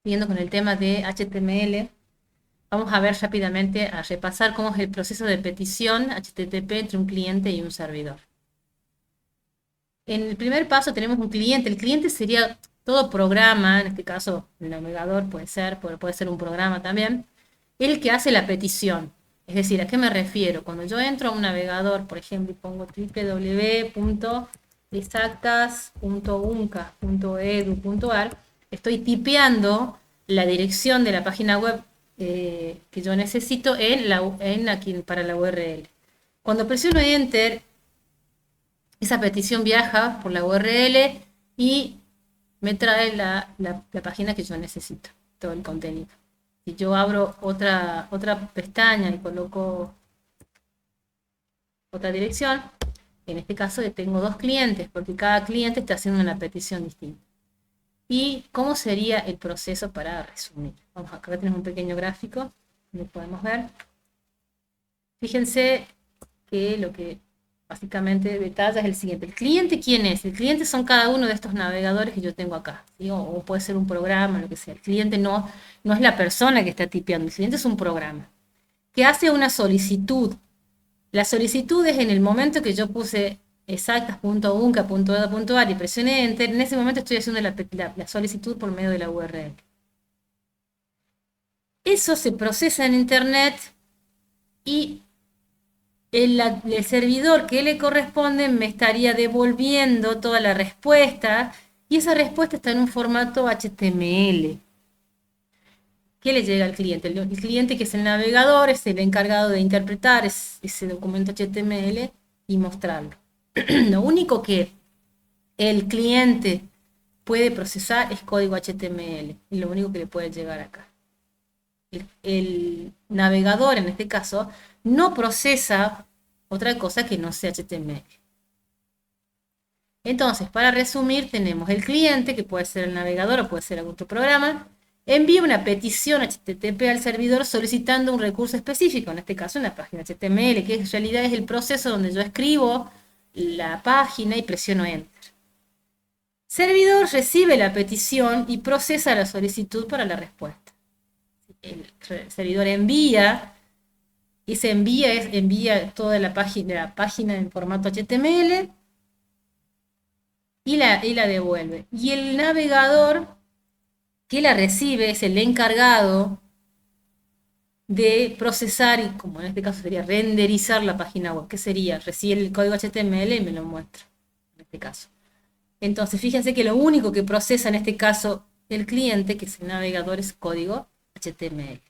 siguiendo con el tema de HTML, vamos a ver rápidamente, a repasar cómo es el proceso de petición HTTP entre un cliente y un servidor. En el primer paso tenemos un cliente. El cliente sería todo programa, en este caso el navegador puede ser un programa también, el que hace la petición. Es decir, ¿a qué me refiero? Cuando yo entro a un navegador, por ejemplo, y pongo www.exactas.unca.edu.ar, estoy tipeando la dirección de la página web que yo necesito aquí para la URL. Cuando presiono Enter, esa petición viaja por la URL y me trae la página que yo necesito, todo el contenido. Si yo abro otra pestaña y coloco otra dirección, en este caso tengo dos clientes, porque cada cliente está haciendo una petición distinta. ¿Y cómo sería el proceso para resumir? Vamos, acá tenemos un pequeño gráfico donde podemos ver. Fíjense que lo que básicamente detalla es el siguiente. ¿El cliente quién es? El cliente son cada uno de estos navegadores que yo tengo acá, ¿sí? O puede ser un programa, lo que sea. El cliente no es la persona que está tipeando, el cliente es un programa que hace una solicitud. La solicitud es en el momento que yo puse exactas.unca.edu.ar y presioné Enter, en ese momento estoy haciendo la solicitud por medio de la URL. Eso se procesa en Internet y el servidor que le corresponde me estaría devolviendo toda la respuesta y esa respuesta está en un formato HTML. ¿Qué le llega al cliente? El cliente, que es el navegador, es el encargado de interpretar ese documento HTML y mostrarlo. Lo único que el cliente puede procesar es código HTML y lo único que le puede llegar acá. El navegador, en este caso, no procesa otra cosa que no sea HTML. Entonces, para resumir, tenemos el cliente, que puede ser el navegador o puede ser algún otro programa, envía una petición HTTP al servidor solicitando un recurso específico, en este caso una página HTML, que en realidad es el proceso donde yo escribo la página y presiono Enter. Servidor recibe la petición y procesa la solicitud para la respuesta. El servidor envía, y se envía toda la página en formato HTML y la devuelve. Y el navegador que la recibe es el encargado de procesar, y como en este caso sería renderizar la página web. ¿Qué sería? Recibe el código HTML y me lo muestra, en este caso. Entonces, fíjense que lo único que procesa en este caso el cliente, que es el navegador, es código HTML.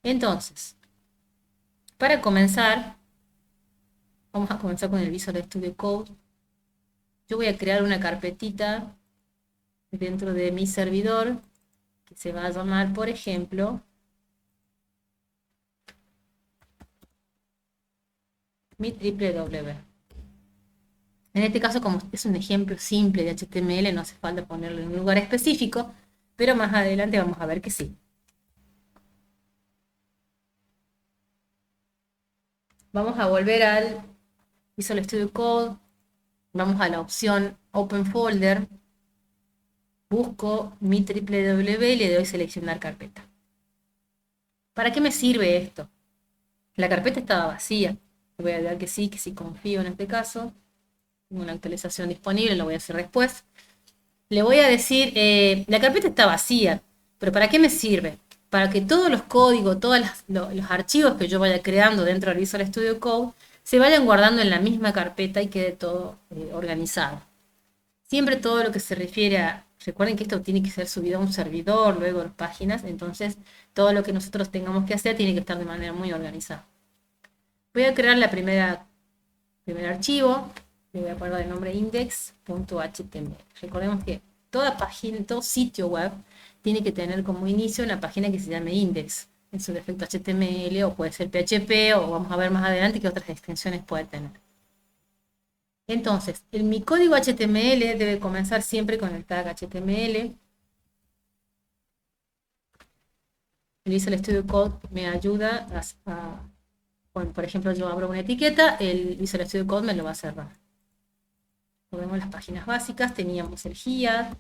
Entonces, para comenzar, vamos a comenzar con el Visual Studio Code. Yo voy a crear una carpetita dentro de mi servidor que se va a llamar, por ejemplo, mi www. En este caso, como es un ejemplo simple de HTML, no hace falta ponerlo en un lugar específico, pero más adelante vamos a ver que sí. Vamos a volver al Visual Studio Code, vamos a la opción Open Folder, busco mi www y le doy seleccionar carpeta. ¿Para qué me sirve esto? La carpeta estaba vacía. Le voy a dar que sí confío en este caso. Tengo una actualización disponible, lo voy a hacer después. Le voy a decir, la carpeta está vacía, pero ¿para qué me sirve? Para que todos los códigos, todos los archivos que yo vaya creando dentro del Visual Studio Code se vayan guardando en la misma carpeta y quede todo organizado. Siempre todo lo que se refiere a, recuerden que esto tiene que ser subido a un servidor, luego a páginas, entonces todo lo que nosotros tengamos que hacer tiene que estar de manera muy organizada. Voy a crear primer archivo, le voy a poner el nombre index.html. Recordemos que toda página, todo sitio web tiene que tener como inicio una página que se llame index, en su defecto HTML o puede ser PHP o vamos a ver más adelante qué otras extensiones puede tener. Entonces, mi código HTML debe comenzar siempre con el tag HTML. El Visual Studio Code me ayuda bueno, por ejemplo, yo abro una etiqueta, el Visual Studio Code me lo va a cerrar. Vemos las páginas básicas, teníamos el GIA,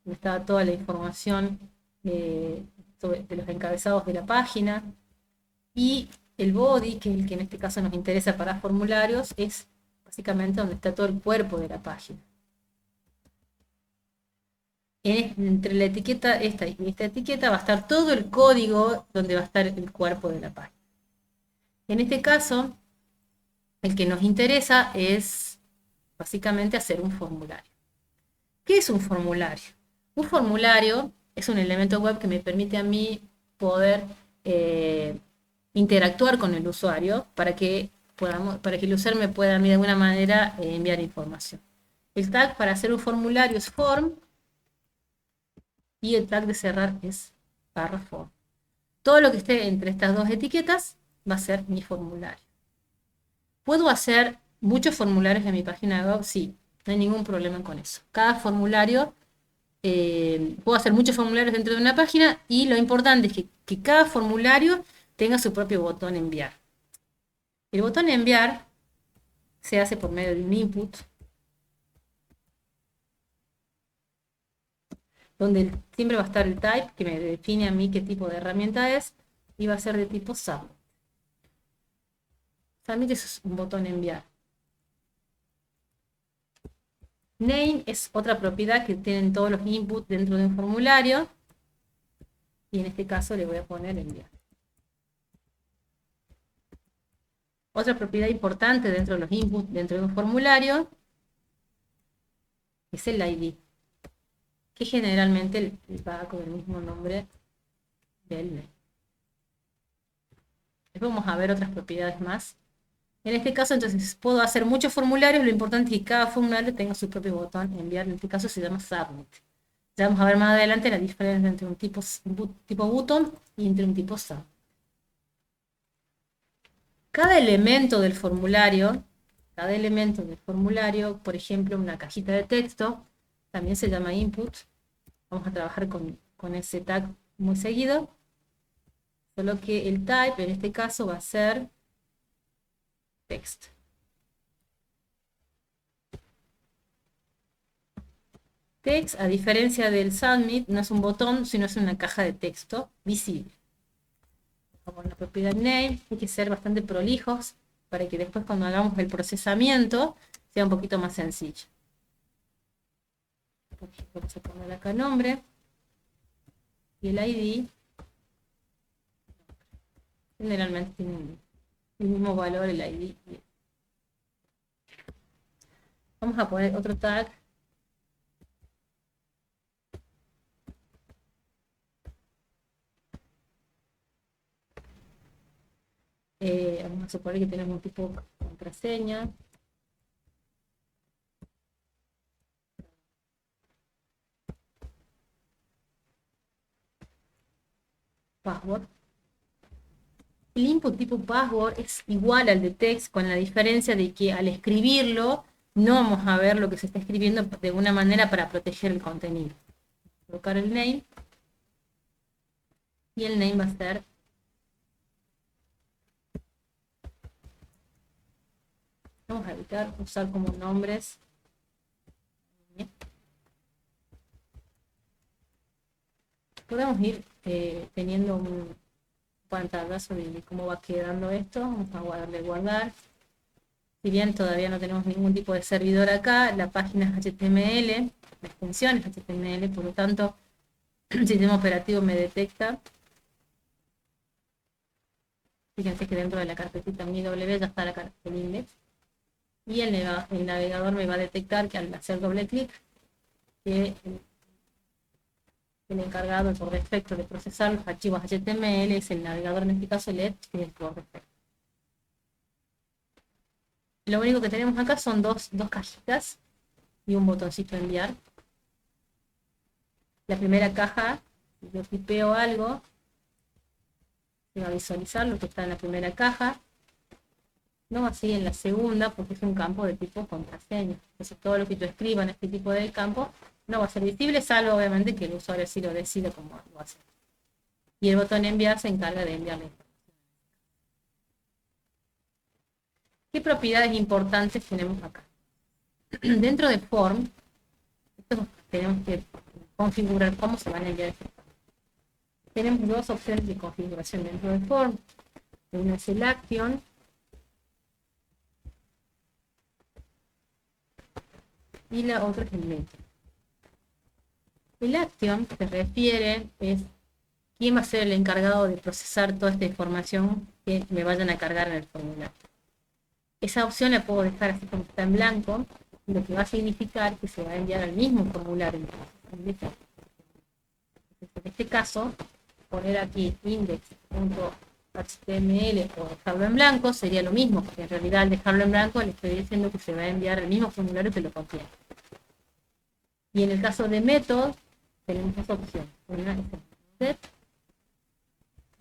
donde estaba toda la información de los encabezados de la página, y el body, que es el que en este caso nos interesa para formularios, es básicamente donde está todo el cuerpo de la página. Entre la etiqueta esta y esta etiqueta va a estar todo el código donde va a estar el cuerpo de la página. En este caso, el que nos interesa es básicamente hacer un formulario. ¿Qué es un formulario? Un formulario es un elemento web que me permite a mí poder interactuar con el usuario para que el usuario me pueda de alguna manera enviar información. El tag para hacer un formulario es form y el tag de cerrar es barra form. Todo lo que esté entre estas dos etiquetas va a ser mi formulario. ¿Puedo hacer muchos formularios en mi página web? Sí, no hay ningún problema con eso. Cada formulario, puedo hacer muchos formularios dentro de una página y lo importante es que cada formulario tenga su propio botón enviar. El botón enviar se hace por medio de un input, donde siempre va a estar el type, que me define a mí qué tipo de herramienta es, y va a ser de tipo submit. Submit es un botón enviar. Name es otra propiedad que tienen todos los inputs dentro de un formulario, y en este caso le voy a poner enviar. Otra propiedad importante dentro de los inputs dentro de un formulario es el ID, que generalmente va con el mismo nombre del name. Después vamos a ver otras propiedades más. En este caso, entonces, puedo hacer muchos formularios, lo importante es que cada formulario tenga su propio botón enviar, en este caso se llama submit. Ya vamos a ver más adelante la diferencia entre un tipo button y entre un tipo submit. Cada elemento del formulario, por ejemplo, una cajita de texto, también se llama input. Vamos a trabajar con ese tag muy seguido. Solo que el type, en este caso, va a ser text. Text, a diferencia del submit, no es un botón, sino es una caja de texto visible. Con la propiedad name, hay que ser bastante prolijos para que después cuando hagamos el procesamiento sea un poquito más sencillo. Vamos a poner acá nombre y el ID. Generalmente tiene el mismo valor el ID. Vamos a poner otro tag. Vamos a suponer que tenemos un tipo de contraseña. Password. El input tipo password es igual al de text, con la diferencia de que al escribirlo no vamos a ver lo que se está escribiendo de una manera para proteger el contenido. Colocar el name y el name va a ser vamos a evitar usar como nombres. Podemos ir teniendo un pantallazo de cómo va quedando esto. Vamos a darle guardar. Si bien todavía no tenemos ningún tipo de servidor acá, la página es HTML, la extensión es HTML, por lo tanto el sistema operativo me detecta. Fíjense que dentro de la carpetita mi W ya está el index. Y el navegador me va a detectar que al hacer doble clic, que el encargado por defecto de procesar los archivos HTML es el navegador, en este caso el Edge, que es por defecto. Lo único que tenemos acá son dos cajitas y un botoncito de enviar. La primera caja, si yo tipeo algo, se va a visualizar lo que está en la primera caja. No así en la segunda, porque es un campo de tipo contraseña. Entonces todo lo que yo escriba en este tipo de campo no va a ser visible, salvo obviamente que el usuario sí lo decida cómo lo va a hacer. Y el botón enviar se encarga de enviarle. ¿Qué propiedades importantes tenemos acá? Dentro de form, tenemos que configurar cómo se van a enviar estos campos. Tenemos dos opciones de configuración dentro de form. Una es el action y la otra es el method. El action se refiere es quién va a ser el encargado de procesar toda esta información que me vayan a cargar en el formulario. Esa opción la puedo dejar así como está en blanco, lo que va a significar que se va a enviar al mismo formulario. Entonces, en este caso, poner aquí index.html o dejarlo en blanco sería lo mismo, porque en realidad al dejarlo en blanco le estoy diciendo que se va a enviar al mismo formulario que lo contiene. Y en el caso de métodos, tenemos dos opciones. Una es el set.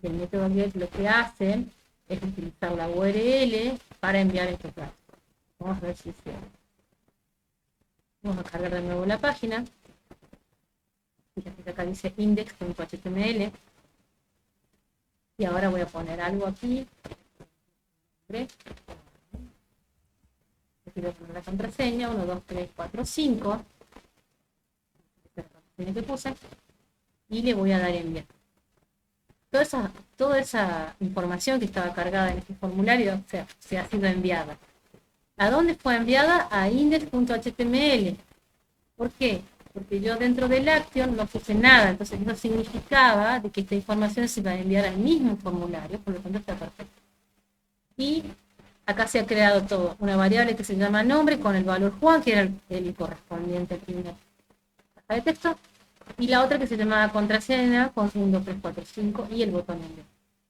El método get lo que hace es utilizar la URL para enviar estos datos. Vamos a ver si se... Vamos a cargar de nuevo la página. Fíjate que acá dice index.html. Y ahora voy a poner algo aquí. Aquí voy a poner la contraseña, 1, 2, 3, 4, 5. Esta es la contraseña que puse. Y le voy a dar enviar. Toda esa información que estaba cargada en este formulario se ha sido enviada. ¿A dónde fue enviada? A index.html. ¿Por qué? Porque yo dentro del action no puse nada, entonces eso significaba de que esta información se va a enviar al mismo formulario, por lo tanto está perfecto. Y acá se ha creado todo, una variable que se llama nombre con el valor Juan, que era el correspondiente al primer caja de texto, y la otra que se llamaba contraseña con 1, 2, 3, 4, 5 y el botón enviar.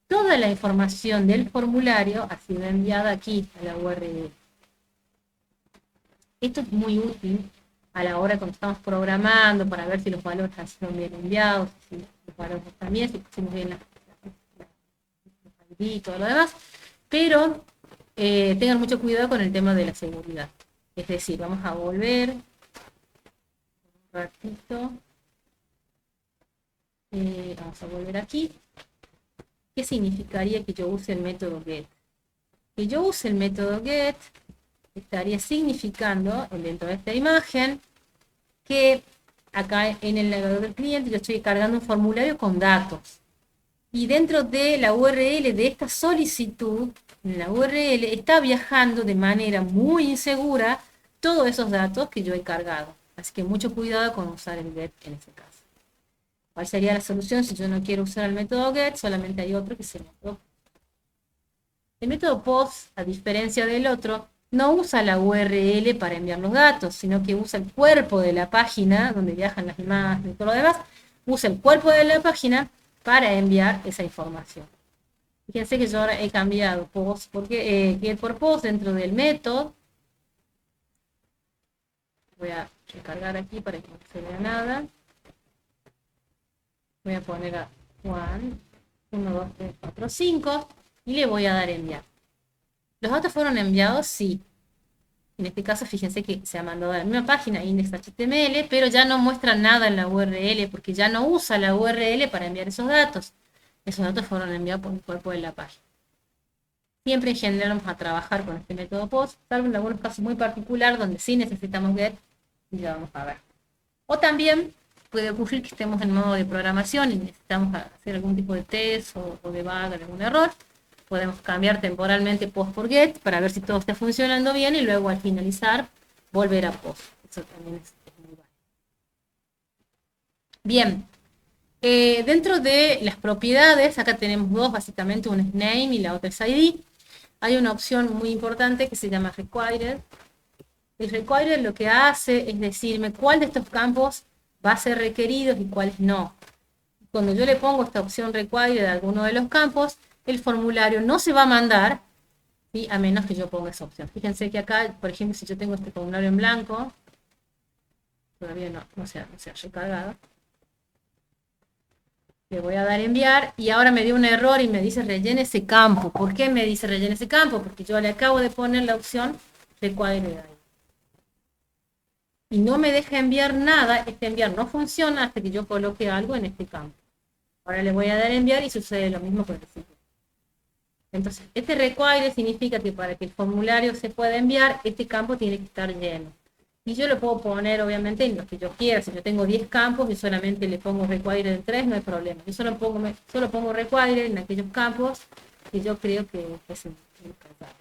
Toda la información del formulario ha sido enviada aquí a la URL. Esto es muy útil a la hora cuando estamos programando para ver si los valores han sido bien enviados, si los valores también, si pusimos bien la ID y todo lo demás, pero tengan mucho cuidado con el tema de la seguridad. Es decir, vamos a volver un ratito. Vamos a volver aquí. ¿Qué significaría que yo use el método get? Que yo use el método get estaría significando, dentro de esta imagen, que acá en el navegador del cliente yo estoy cargando un formulario con datos. Y dentro de la URL de esta solicitud, en la URL está viajando de manera muy insegura todos esos datos que yo he cargado. Así que mucho cuidado con usar el get en ese caso. ¿Cuál sería la solución si yo no quiero usar el método get? Solamente hay otro que es el método post. El método post, a diferencia del otro, no usa la URL para enviar los datos, sino que usa el cuerpo de la página, donde viajan las imágenes y todo lo demás, usa el cuerpo de la página para enviar esa información. Fíjense que yo ahora he cambiado post, porque get por post dentro del método. Voy a recargar aquí para que no se vea nada. Voy a poner a Juan, 1, 2, 3, 4, 5, y le voy a dar enviar. ¿Los datos fueron enviados? Sí. En este caso, fíjense que se ha mandado a la misma página, index.html, pero ya no muestra nada en la URL, porque ya no usa la URL para enviar esos datos. Esos datos fueron enviados por el cuerpo de la página. Siempre en general vamos a trabajar con este método post, salvo en algunos casos muy particulares donde sí necesitamos get, y ya vamos a ver. O también puede ocurrir que estemos en modo de programación y necesitamos hacer algún tipo de test o debug, algún error. Podemos cambiar temporalmente post por get para ver si todo está funcionando bien y luego al finalizar volver a post. Eso también es muy válido. Bien, dentro de las propiedades, acá tenemos dos básicamente, una es name y la otra es ID. Hay una opción muy importante que se llama required. El required lo que hace es decirme cuál de estos campos va a ser requerido y cuáles no. Cuando yo le pongo esta opción required a alguno de los campos, el formulario no se va a mandar, ¿sí? A menos que yo ponga esa opción. Fíjense que acá, por ejemplo, si yo tengo este formulario en blanco, todavía no se ha recargado, le voy a dar enviar y ahora me dio un error y me dice rellene ese campo. ¿Por qué me dice rellene ese campo? Porque yo le acabo de poner la opción required ahí. Y no me deja enviar nada, este enviar no funciona hasta que yo coloque algo en este campo. Ahora le voy a dar enviar y sucede lo mismo con el sitio. Entonces, este require significa que para que el formulario se pueda enviar, este campo tiene que estar lleno. Y yo lo puedo poner, obviamente, en los que yo quiera. Si yo tengo 10 campos y solamente le pongo require en 3, no hay problema. Yo solo pongo require en aquellos campos que yo creo que es importante.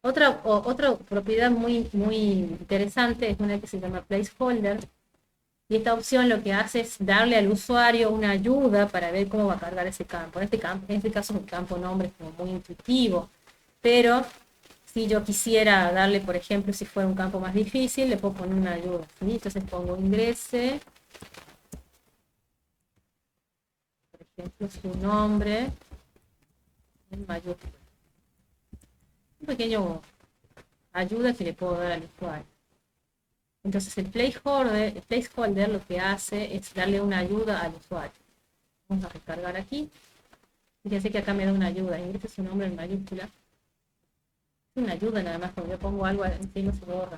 Otra propiedad muy interesante es una que se llama placeholder. Y esta opción lo que hace es darle al usuario una ayuda para ver cómo va a cargar ese campo. En este caso es un campo nombre como muy intuitivo. Pero si yo quisiera darle, por ejemplo, si fuera un campo más difícil, le puedo poner una ayuda, ¿sí? Entonces pongo ingrese, por ejemplo, su nombre en mayúscula. Un pequeño ayuda que le puedo dar al usuario. Entonces el placeholder lo que hace es darle una ayuda al usuario. Vamos a recargar aquí. Fíjense que acá me da una ayuda. Ingrese su nombre en mayúscula. Una ayuda nada más, cuando yo pongo algo encima se borra.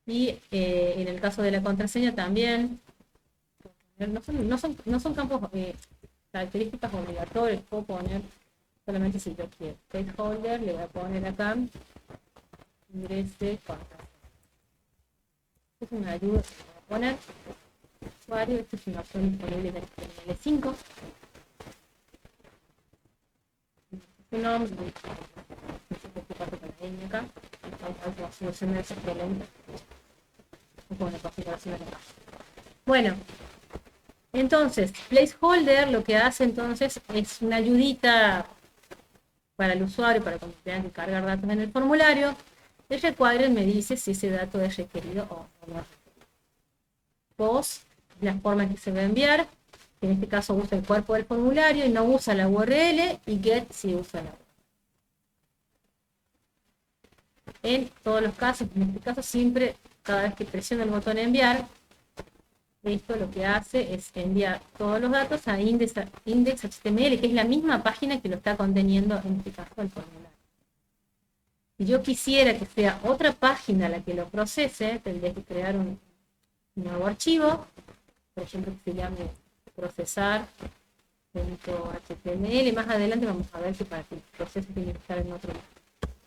Y en el caso de la contraseña también, no son campos características obligatorias, puedo poner solamente si yo quiero. Placeholder, le voy a poner acá, ingrese contraseña. Esta es una ayuda que voy a poner. Usuario, esta es una opción disponible en el HTML5. Su nombre, acá, bueno, entonces, placeholder lo que hace entonces es una ayudita para el usuario, para cuando tengan que cargar datos en el formulario. El require me dice si ese dato es requerido o no. Post, la forma en que se va a enviar, que en este caso usa el cuerpo del formulario y no usa la URL, y get si usa la URL. En todos los casos, en este caso siempre, cada vez que presiono el botón enviar, esto lo que hace es enviar todos los datos a index.html, que es la misma página que lo está conteniendo en este caso el formulario. Si yo quisiera que sea otra página la que lo procese, tendría que crear un nuevo archivo, por ejemplo que se llame procesar.html. Más adelante vamos a ver que para que el proceso tiene que estar en otro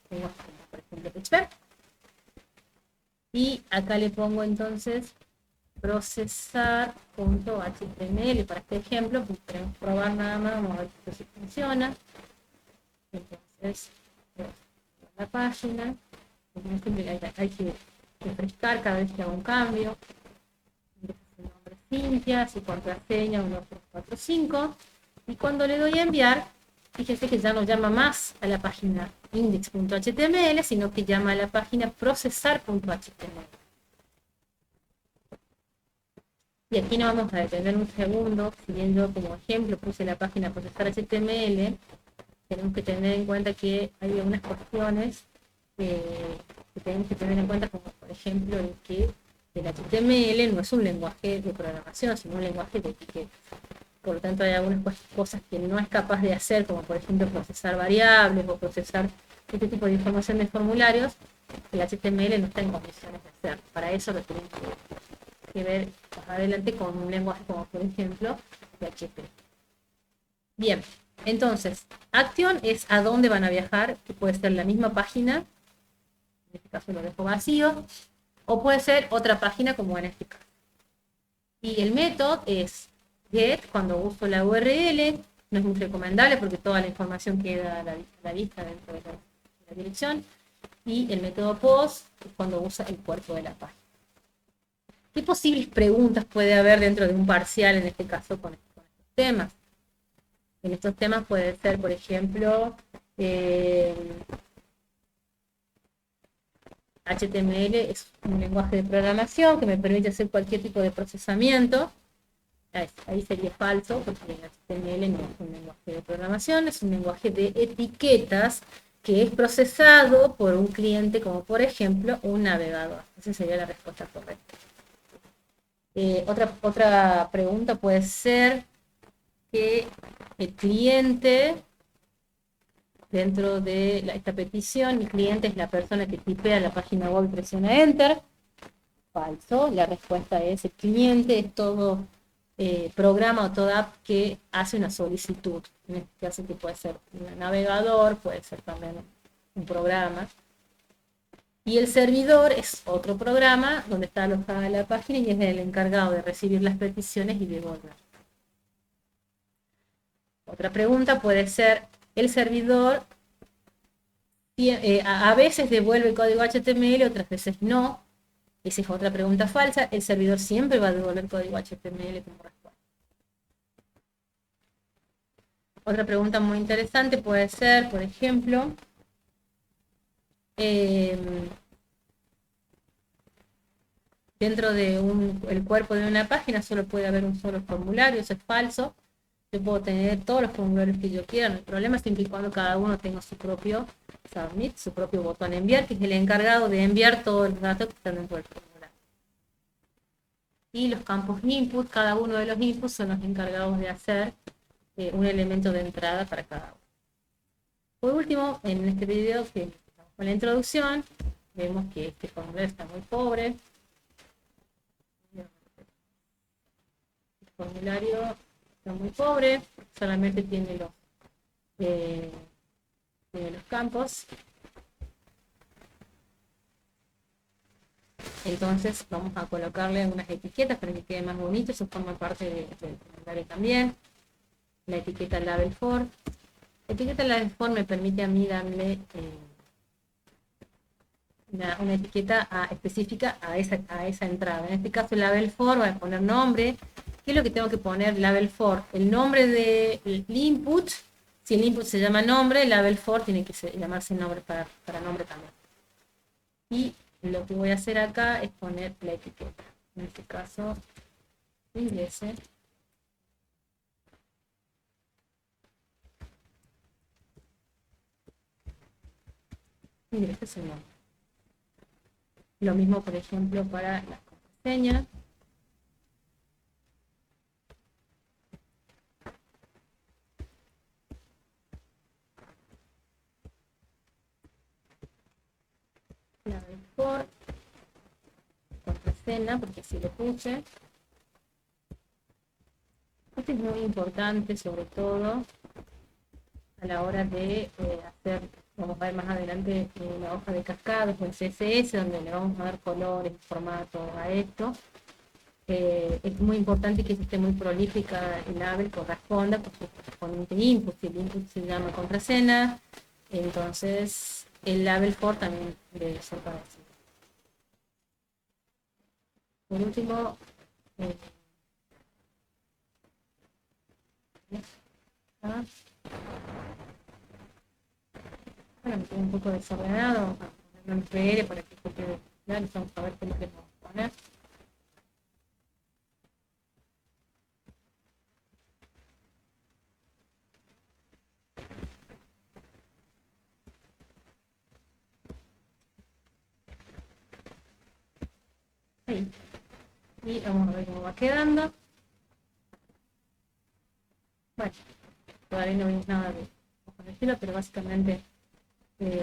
lenguaje, por ejemplo PHP. Y acá le pongo entonces procesar.html para este ejemplo, pues queremos probar nada más, vamos a ver si funciona. Entonces, la página, hay que refrescar cada vez que hago un cambio. Su nombre Cintia, su contraseña 1345, y cuando le doy a enviar, fíjense que ya no llama más a la página index.html, sino que llama a la página procesar.html. Y aquí nos vamos a detener un segundo. Si bien yo como ejemplo puse la página procesar.html, tenemos que tener en cuenta que hay algunas cuestiones que tenemos que tener en cuenta, como por ejemplo el que el HTML no es un lenguaje de programación, sino un lenguaje de etiquetas. Por lo tanto, hay algunas cosas que no es capaz de hacer, como por ejemplo procesar variables o procesar este tipo de información de formularios, el HTML no está en condiciones de hacer. Para eso lo tenemos que ver más adelante con un lenguaje como por ejemplo PHP. Bien, entonces, action es a dónde van a viajar, que puede ser la misma página, en este caso lo dejo vacío, o puede ser otra página como en este caso. Y el método es get, cuando uso la URL, no es muy recomendable porque toda la información queda a la vista dentro de la dirección, y el método post es cuando usa el cuerpo de la página. ¿Qué posibles preguntas puede haber dentro de un parcial, en este caso con estos temas? En estos temas puede ser, por ejemplo, HTML es un lenguaje de programación que me permite hacer cualquier tipo de procesamiento. Ahí sería falso, porque HTML no es un lenguaje de programación, es un lenguaje de etiquetas que es procesado por un cliente, como por ejemplo un navegador. Esa sería la respuesta correcta. Otra pregunta puede ser que el cliente, dentro de esta petición, el cliente es la persona que tipea la página web y presiona Enter. Falso. La respuesta es el cliente es todo programa o toda app que hace una solicitud. En este caso que puede ser un navegador, puede ser también un programa. Y el servidor es otro programa donde está alojada la página y es el encargado de recibir las peticiones y devolver. Otra pregunta puede ser, el servidor a veces devuelve código HTML, otras veces no. Esa es otra pregunta falsa. El servidor siempre va a devolver código HTML como respuesta. Otra pregunta muy interesante puede ser, por ejemplo, dentro de el cuerpo de una página solo puede haber un solo formulario, eso es falso. Yo puedo tener todos los formularios que yo quiera, no hay problema, siempre y cuando cada uno tenga su propio submit, su propio botón enviar, que es el encargado de enviar todos los datos que están dentro del formulario. Y los campos input, cada uno de los inputs son los encargados de hacer un elemento de entrada para cada uno. Por último, en este video que empezamos con la introducción, vemos que este formulario está muy pobre. El formulario está muy pobre, solamente tiene los campos. Entonces vamos a colocarle algunas etiquetas para que quede más bonito, eso forma parte del formulario también. La etiqueta label for. La etiqueta label for me permite a mí darle una etiqueta específica a esa entrada. En este caso label for va a poner nombre. ¿Qué es lo que tengo que poner? Label for, el nombre del input. Si el input se llama nombre, label for tiene que llamarse nombre para nombre también. Y lo que voy a hacer acá es poner la etiqueta. En este caso, inglés. Mira, este es el nombre. Lo mismo, por ejemplo, para las contraseñas. La mejor contraseña, porque así lo puse. Esto es muy importante, sobre todo a la hora de hacer, vamos a ver más adelante, la hoja de cascadas o el CSS, donde le vamos a dar colores, formato a esto. Es muy importante que esté muy prolífica el label, corresponda con su correspondiente input. Si el input se llama contraseña, entonces el label for también debe ser parecido. Por último, bueno, me quedé un poco desordenado, vamos a ponerlo en PR para que quede claro, vamos a ver qué es lo que vamos a poner. Ahí. Y vamos a ver cómo va quedando. Bueno, todavía no vimos nada de el estilo, pero básicamente ¿qué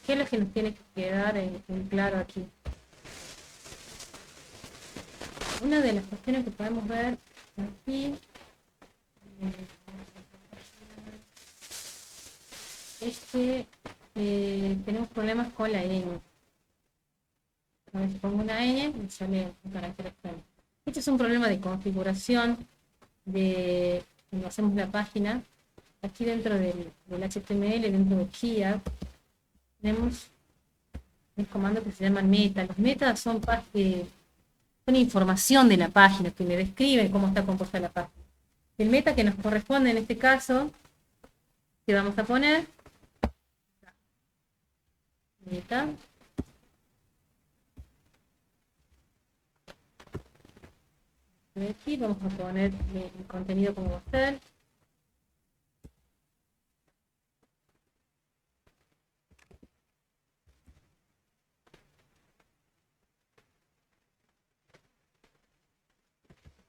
es lo que nos tiene que quedar en claro aquí? Una de las cuestiones que podemos ver aquí es que tenemos problemas con la ñ. A ver si pongo una ñ y sale un carácter extraño. Este es un problema de configuración cuando hacemos la página. Aquí dentro del HTML, dentro de Kia, tenemos un comando que se llama meta. Los metas son información de la página, que me describen cómo está compuesta la página. El meta que nos corresponde en este caso, que vamos a poner, meta, de aquí vamos a poner el contenido como va a ser.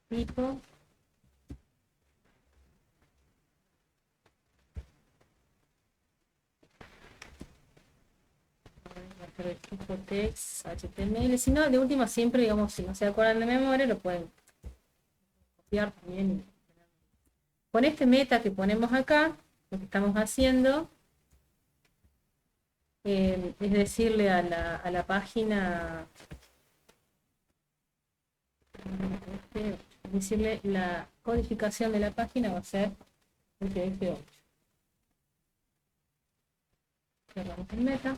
Tipo. Va a ser el tipo text, HTML. Si no, de última siempre, digamos, si no se acuerdan de memoria, lo pueden copiar también. Con este meta que ponemos acá, lo que estamos haciendo es decirle a la página, decirle la codificación de la página va a ser UTF-8. Cerramos el meta.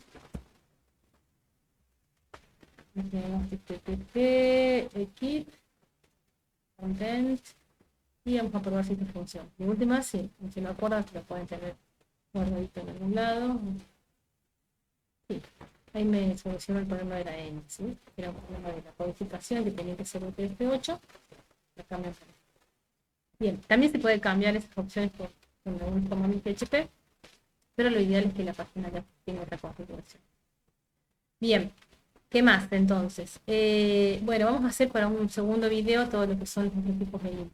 Tenemos http, equip, content, y vamos a probar si esta funciona. De última, sí, si no acuerdan, lo pueden tener guardadito en algún lado. Sí, ahí me solucionó el problema de la N, ¿sí? Era un problema de la codificación que tenía que ser UTF-8. Bien, también se puede cambiar esas opciones por un comando PHP, pero lo ideal es que la página ya tenga otra configuración. Bien, ¿qué más entonces? Bueno, vamos a hacer para un segundo video todo lo que son los tipos de link.